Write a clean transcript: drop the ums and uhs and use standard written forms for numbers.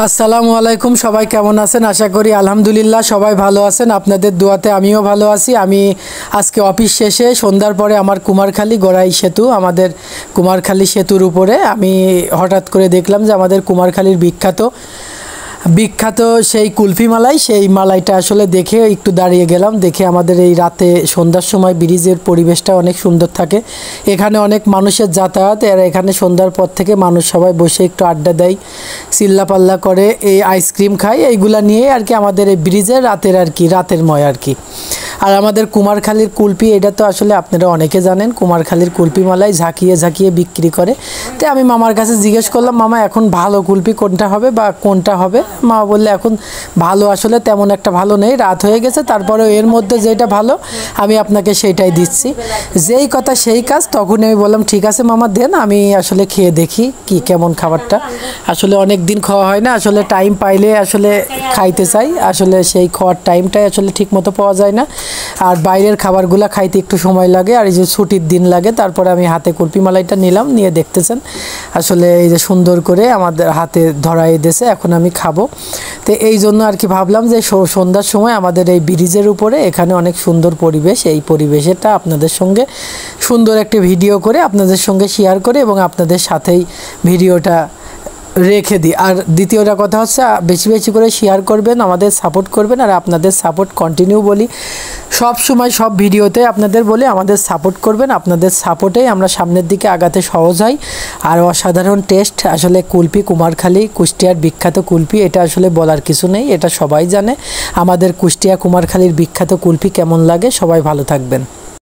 আসসালামু আলাইকুম, সবাই কেমন আছেন? আশা করি আলহামদুলিল্লাহ সবাই ভালো আছেন। আপনাদের দোয়াতে আমিও ভালো আছি। আমি আজকে অফিস শেষে সন্ধ্যার পরে আমার কুমারখালী গড়াই সেতু, আমাদের কুমারখালী সেতুর উপরে আমি হঠাৎ করে দেখলাম যে আমাদের কুমারখালীর বিখ্যাত বিখ্যাত সেই কুলফি মালাই, সেই মালাইটা আসলে দেখে একটু দাঁড়িয়ে গেলাম। দেখে আমাদের এই রাতে সন্ধ্যার সময় ব্রিজের পরিবেশটা অনেক সুন্দর থাকে। এখানে অনেক মানুষের যাতায়াত, আর এখানে সন্ধ্যার পর থেকে মানুষ সবাই বসে একটু আড্ডা দেয়, চিল্লাপাল্লা করে, এই আইসক্রিম খায়, এইগুলা নিয়ে আর কি আমাদের এই ব্রিজের রাতের আর কি রাতেরময় আর কি। আর আমাদের কুমারখালীর কুলপি, এটা তো আসলে আপনারা অনেকে জানেন, কুমারখালীর কুলপি মালাই ঝাঁকিয়ে ঝাঁকিয়ে বিক্রি করে। তো আমি মামার কাছে জিজ্ঞেস করলাম, মামা এখন ভালো কুলপি কোনটা হবে বা কোনটা হবে? মা বললে এখন ভালো আসলে তেমন একটা ভালো নেই, রাত হয়ে গেছে, তারপরেও এর মধ্যে যেটা ভালো আমি আপনাকে সেইটাই দিচ্ছি। যেই কথা সেই কাজ। তখন আমি বললাম ঠিক আছে মামা, দেন, আমি আসলে খেয়ে দেখি কি কেমন খাবারটা। আসলে অনেক দিন খাওয়া হয় না, আসলে টাইম পাইলে আসলে খাইতে চাই, আসলে সেই খাওয়ার টাইমটাই আসলে ঠিক মতো পাওয়া যায় না। আর বাইরের খাবারগুলো খাইতে একটু সময় লাগে, আর এই যে ছুটির দিন লাগে। তারপরে আমি হাতে কুলপি মালাইটা নিলাম, নিয়ে দেখতেছেন আসলে এই যে সুন্দর করে আমাদের হাতে ধরাই দিয়েছে, এখন আমি খাবো। তো এই জন্য আর কি ভাবলাম যে সন্ধ্যার সময় আমাদের এই ব্রিজের উপরে এখানে অনেক সুন্দর পরিবেশ, এই পরিবেশটা আপনাদের সঙ্গে সুন্দর একটা ভিডিও করে আপনাদের সঙ্গে শেয়ার করে এবং আপনাদের সাথেই ভিডিওটা রেখে দিই। আর দ্বিতীয়টা কথা হচ্ছে, বেশি বেশি করে শেয়ার করবেন, আমাদের সাপোর্ট করবেন। আর আপনাদের সাপোর্ট কন্টিনিউ বলি, সব সময় সব ভিডিওতে আপনাদের বলি আমাদের সাপোর্ট করবেন। আপনাদের সাপোর্টেই আমরা সামনের দিকে আগাতে সহজ হয়। আর অসাধারণ টেস্ট আসলে কুলপি, কুমারখালী কুষ্টিয়ার বিখ্যাত কুলপি, এটা আসলে বলার কিছু নেই, এটা সবাই জানে। আমাদের কুষ্টিয়া কুমারখালীর বিখ্যাত কুলপি কেমন লাগে। সবাই ভালো থাকবেন।